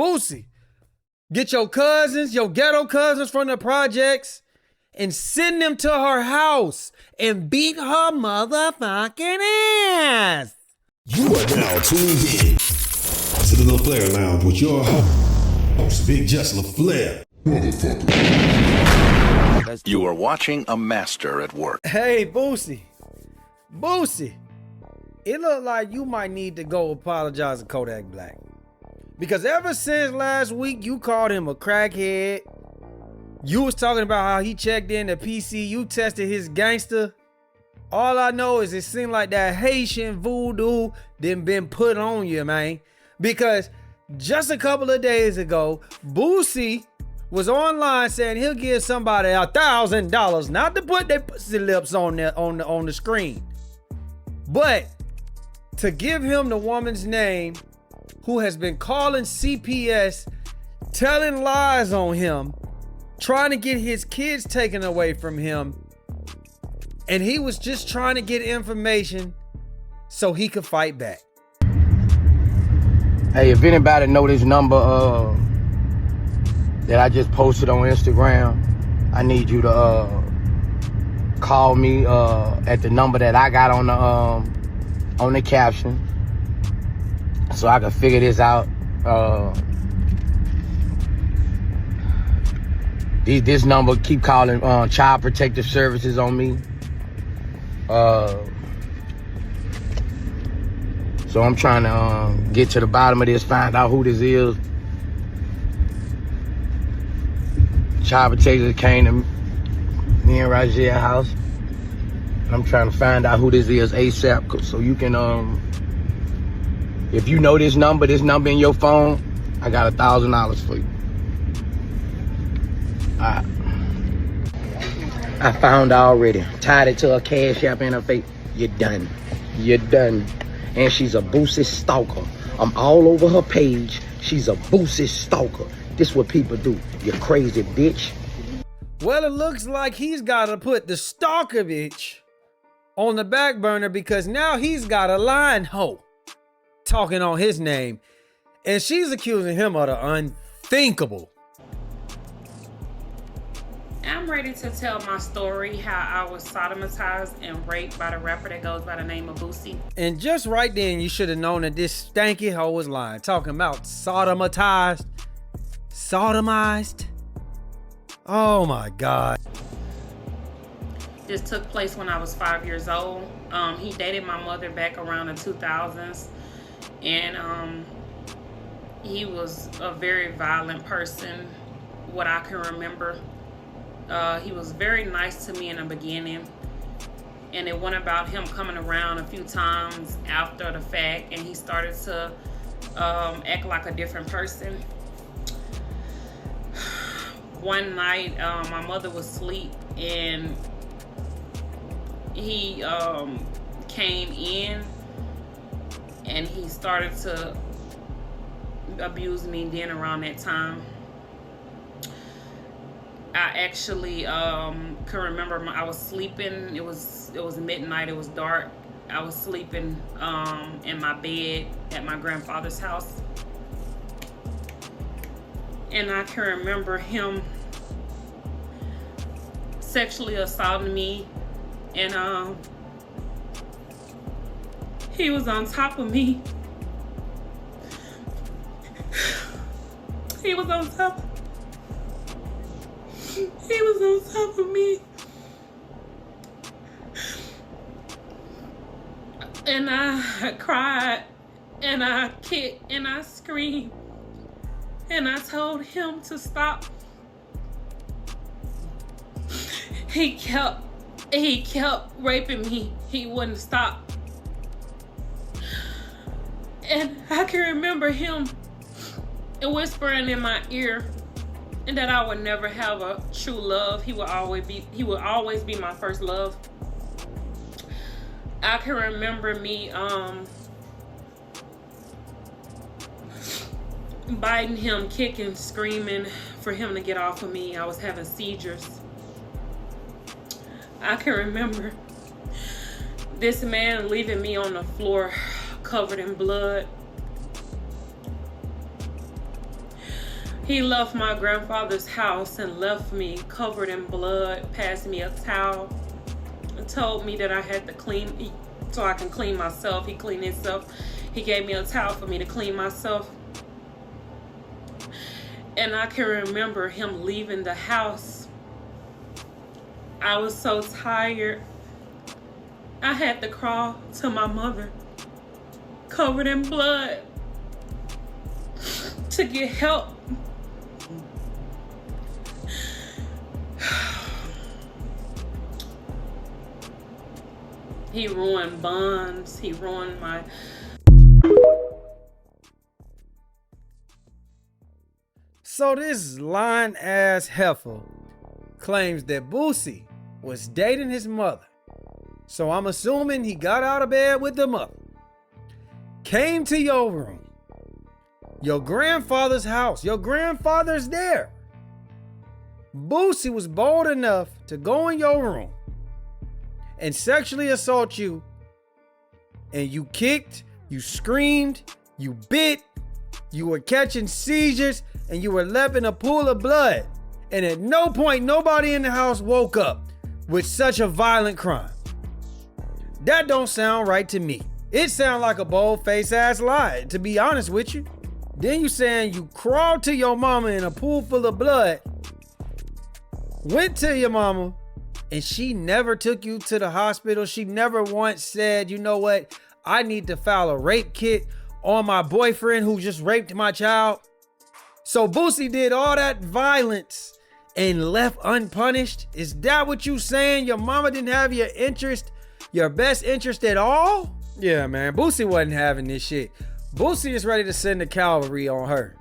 Boosie, get your cousins, your ghetto cousins from the projects, and send them to her house and beat her motherfucking ass. You are now tuned in to the LaFlareLounge with your host, AFTERLIFE. You are watching a master at work. Hey, Boosie, it look like you might need to go apologize to Kodak Black. Because ever since last week, you called him a crackhead. You was talking about how he checked in the PC, you tested his gangster. All I know is it seemed like that Haitian voodoo done been put on you, man. Because just a couple of days ago, Boosie was online saying he'll give somebody $1,000, not to put their pussy lips on the screen, but to give him the woman's name who has been calling CPS, telling lies on him, trying to get his kids taken away from him. And he was just trying to get information so he could fight back. Hey, if anybody know this number that I just posted on Instagram, I need you to call me at the number that I got on the caption, so I can figure this out. This number keep calling Child Protective Services on me. So I'm trying to get to the bottom of this, find out who this is. Child Protective came to me and Raj's house. I'm trying to find out who this is ASAP, so you can, if you know this number in your phone, I got $1,000 for you. I found her already. Tied it to her Cashapp in her face. You're done. You're done. And she's a Boosie stalker. I'm all over her page. She's a Boosie stalker. This what people do. You crazy bitch. Well, it looks like he's got to put the stalker bitch on the back burner because now he's got a lying hoe talking on his name. And she's accusing him of the unthinkable. I'm ready to tell my story, how I was sodomized and raped by the rapper that goes by the name of Boosie. And just right then, you should have known that this stanky hoe was lying. Talking about sodomized. Oh my God. This took place when I was 5 years old. He dated my mother back around the 2000s. And he was a very violent person, what I can remember. He was very nice to me in the beginning, and it went about him coming around a few times after the fact, and he started to act like a different person. One night, my mother was asleep, and he came in, and he started to abuse me then around that time. I actually can remember I was sleeping. It was midnight. It was dark. I was sleeping in my bed at my grandfather's house, and I can remember him sexually assaulting me, and he was on top of me. He was on top of me. And I cried, and I kicked, and I screamed, and I told him to stop. He kept raping me. He wouldn't stop. And I can remember him whispering in my ear, and that I would never have a true love. He would always be my first love. I can remember me biting him, kicking, screaming for him to get off of me. I was having seizures. I can remember this man leaving me on the floor covered in blood. He left my grandfather's house and left me covered in blood, passed me a towel, and told me that I had to clean so I can clean myself. He cleaned himself. He gave me a towel for me to clean myself. And I can remember him leaving the house. I was so tired. I had to crawl to my mother, covered in blood, to get help. He ruined bonds. He ruined my... So this lying ass heifer claims that Boosie was dating his mother. So I'm assuming he got out of bed with the mother, came to your room, your grandfather's house. Your grandfather's there. Boosie was bold enough to go in your room and sexually assault you, and you kicked, you screamed, you bit, you were catching seizures, and you were left in a pool of blood. And at no point nobody in the house woke up with such a violent crime. That don't sound right to me. It sounds like a bold-faced ass lie, to be honest with you. Then you saying you crawled to your mama in a pool full of blood, went to your mama, and she never took you to the hospital. She never once said, you know what, I need to file a rape kit on my boyfriend who just raped my child. So Boosie did all that violence and left unpunished? Is that what you saying? Your mama didn't have your interest, your best interest at all? Yeah, man, Boosie wasn't having this shit. Boosie is ready to send the cavalry on her.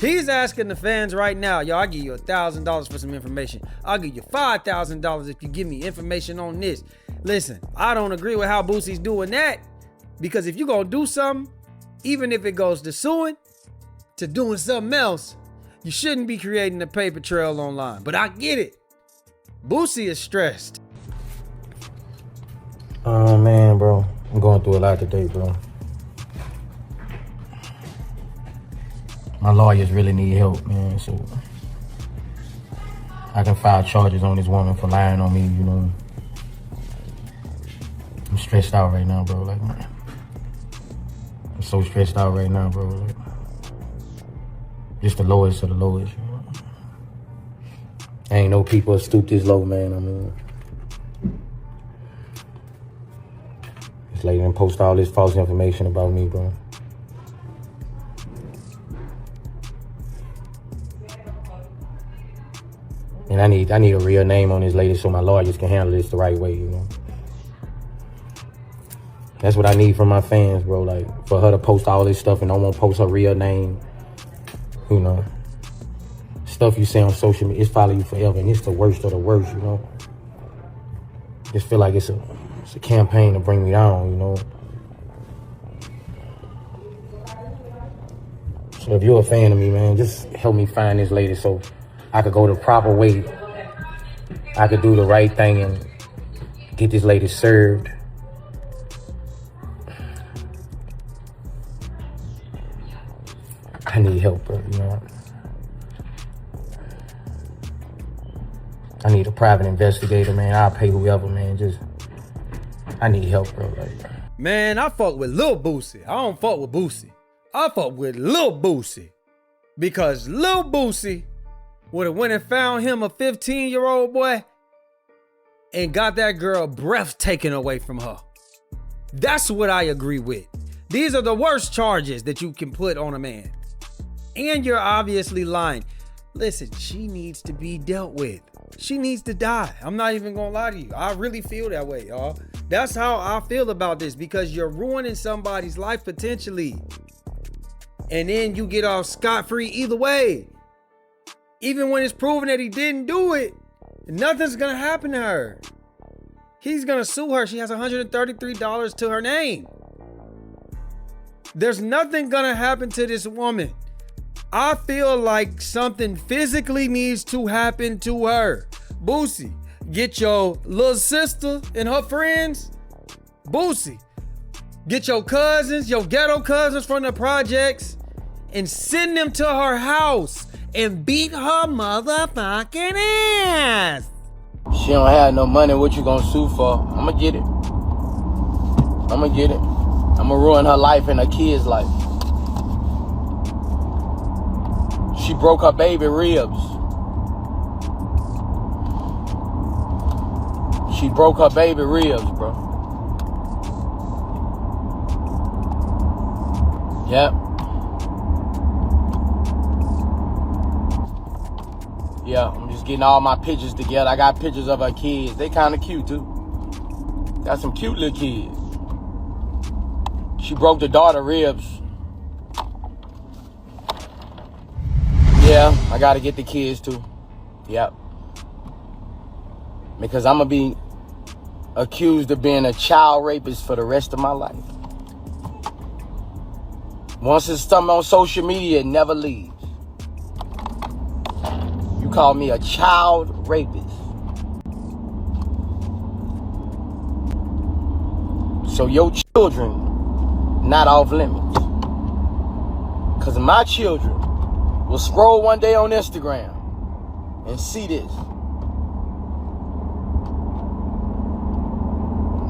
He's asking the fans right now, yo, I'll give you $1,000 for some information. I'll give you $5,000 if you give me information on this. Listen, I don't agree with how Boosie's doing that, because if you're gonna do something, even if it goes to suing, to doing something else, you shouldn't be creating a paper trail online. But I get it. Boosie is stressed. Oh man, bro, I'm going through a lot today, bro. My lawyers really need help, man, so I can file charges on this woman for lying on me, you know. I'm stressed out right now, bro. Like, I'm so stressed out right now, bro. Like, just the lowest of the lowest, you know. Ain't no people stoop this low, man. I mean, this lady done post all this false information about me, bro. And I need a real name on this lady so my lawyers can handle this the right way, you know. That's what I need from my fans, bro. Like, for her to post all this stuff and don't want to post her real name, you know. Stuff you say on social media, it's follow you forever, and it's the worst of the worst, you know. Just feel like it's a campaign to bring me down, you know. So if you're a fan of me, man, just help me find this lady so I could go the proper way. I could do the right thing and get this lady served. I need help, bro, you know. I need a private investigator, man. I'll pay whoever, man. I need help, bro. Like, man, I fuck with Lil Boosie. I don't fuck with Boosie. I fuck with Lil Boosie. Because Lil Boosie would have went and found him a 15-year-old boy and got that girl breath taken away from her. That's what I agree with. These are the worst charges that you can put on a man. And you're obviously lying. Listen, she needs to be dealt with. She needs to die. I'm not even gonna lie to you. I really feel that way, y'all. That's how I feel about this, because you're ruining somebody's life potentially. And then you get off scot-free either way. Even when it's proven that he didn't do it, nothing's gonna happen to her. He's gonna sue her. She has $133 to her name. There's nothing gonna happen to this woman. I feel like something physically needs to happen to her. Boosie, get your little sister and her friends. Boosie, get your cousins, your ghetto cousins from the projects, and send them to her house and beat her motherfucking ass. She don't have no money. What you gonna sue for? I'ma get it. I'ma get it. I'ma ruin her life and her kids' life. She broke her baby ribs. She broke her baby ribs, bro. Yep. Yeah, I'm just getting all my pictures together. I got pictures of her kids. They kind of cute, too. Got some cute little kids. She broke the daughter ribs. Yeah, I got to get the kids, too. Yep. Because I'm going to be accused of being a child rapist for the rest of my life. Once it's something on social media, it never leaves. You call me a child rapist. So your children not off limits. Because my children will scroll one day on Instagram and see this.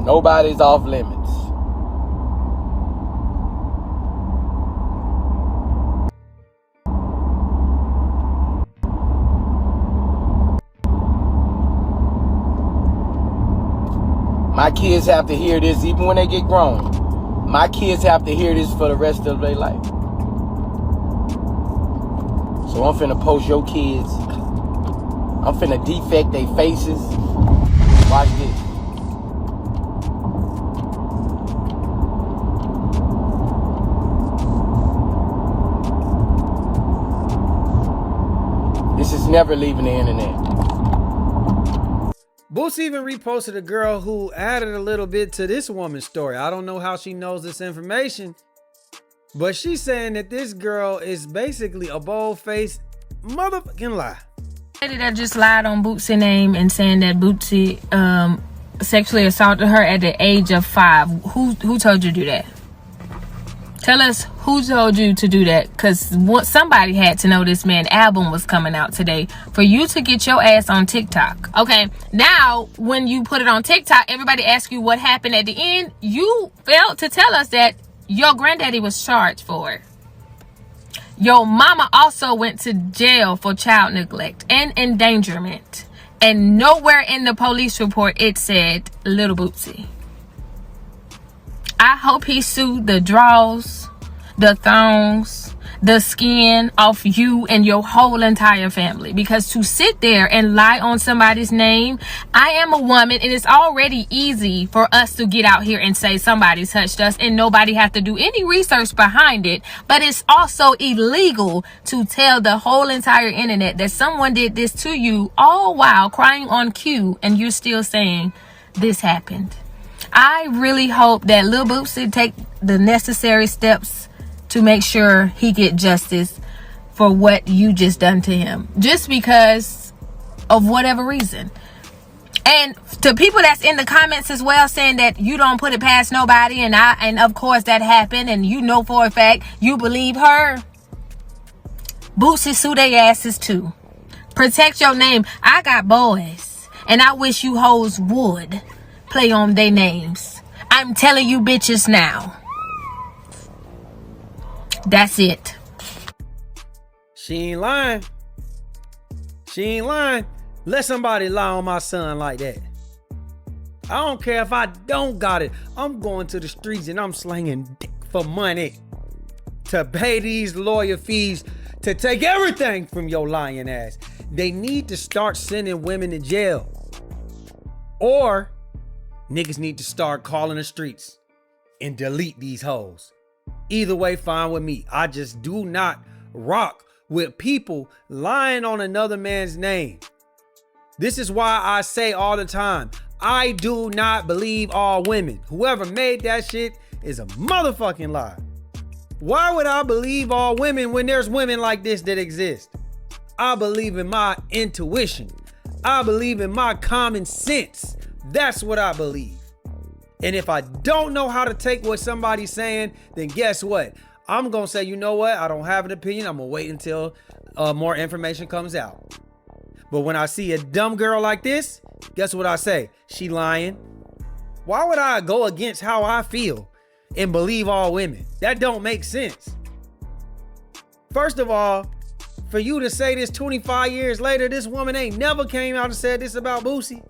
Nobody's off limits. My kids have to hear this even when they get grown. My kids have to hear this for the rest of their life. So I'm finna post your kids. I'm finna defect their faces. Watch this. This is never leaving the internet. Boosie even reposted a girl who added a little bit to this woman's story. I don't know how she knows this information, but she's saying that this girl is basically a bold-faced motherfucking lie. That just lied on Boosie's name and saying that Boosie sexually assaulted her at the age of 5. Who told you to do that? Tell us who told you to do that, because somebody had to know this man's album was coming out today for you to get your ass on TikTok. Okay, now when you put it on TikTok, everybody asks you what happened at the end. You failed to tell us that your granddaddy was charged for it. Your mama also went to jail for child neglect and endangerment. And nowhere in the police report it said Little Boosie. I hope he sued the draws, the thongs, the skin off you and your whole entire family. Because to sit there and lie on somebody's name, I am a woman and it's already easy for us to get out here and say somebody touched us and nobody have to do any research behind it. But it's also illegal to tell the whole entire internet that someone did this to you, all while crying on cue and you're still saying this happened. I really hope that Lil Boosie take the necessary steps to make sure he get justice for what you just done to him, just because of whatever reason. And to people that's in the comments as well saying that you don't put it past nobody, and of course that happened, and you know for a fact you believe her. Boosie, sue their asses too. Protect your name. I got boys, and I wish you hoes would play on their names. I'm telling you bitches now. That's it. She ain't lying. She ain't lying. Let somebody lie on my son like that. I don't care if I don't got it. I'm going to the streets and I'm slinging dick for money to pay these lawyer fees to take everything from your lying ass. They need to start sending women to jail. Or niggas need to start calling the streets and delete these hoes. Either way, fine with me. I just do not rock with people lying on another man's name. This is why I say all the time, I do not believe all women. Whoever made that shit is a motherfucking lie. Why would I believe all women when there's women like this that exist? I believe in my intuition. I believe in my common sense. That's what I believe. And if I don't know how to take what somebody's saying, then guess what? I'm going to say, you know what? I don't have an opinion. I'm going to wait until more information comes out. But when I see a dumb girl like this, guess what I say? She lying. Why would I go against how I feel and believe all women? That don't make sense. First of all, for you to say this 25 years later, this woman ain't never came out and said this about Boosie.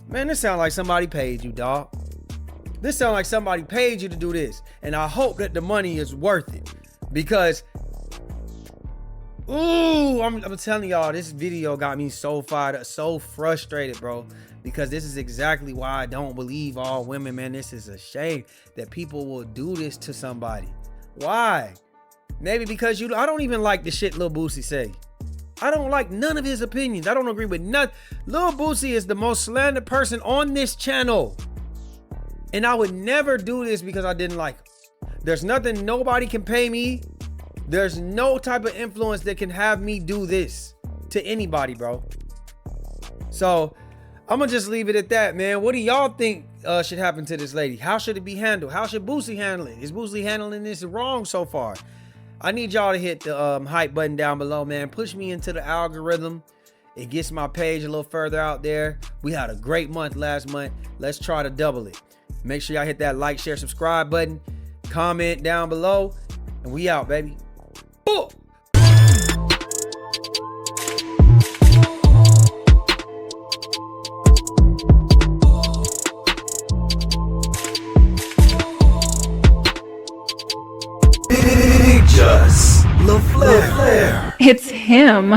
Man, this sounds like somebody paid you, dog. This sounds like somebody paid you to do this. And I hope that the money is worth it. Because, ooh, I'm telling y'all, this video got me so fired up, so frustrated, bro. Because this is exactly why I don't believe all women, man. This is a shame that people will do this to somebody. Why? Maybe because I don't even like the shit Lil Boosie say. I don't like none of his opinions. I don't agree with nothing. Lil Boosie is the most slandered person on this channel. And I would never do this because I didn't like him. There's nothing, nobody can pay me. There's no type of influence that can have me do this to anybody, bro. So I'm gonna just leave it at that, man. What do y'all think should happen to this lady? How should it be handled? How should Boosie handle it? Is Boosie handling this wrong so far? I need y'all to hit the hype button down below, man. Push me into the algorithm. It gets my page a little further out there. We had a great month last month. Let's try to double it. Make sure y'all hit that like, share, subscribe button. Comment down below. And we out, baby. Boom! Just LaFlare. It's him.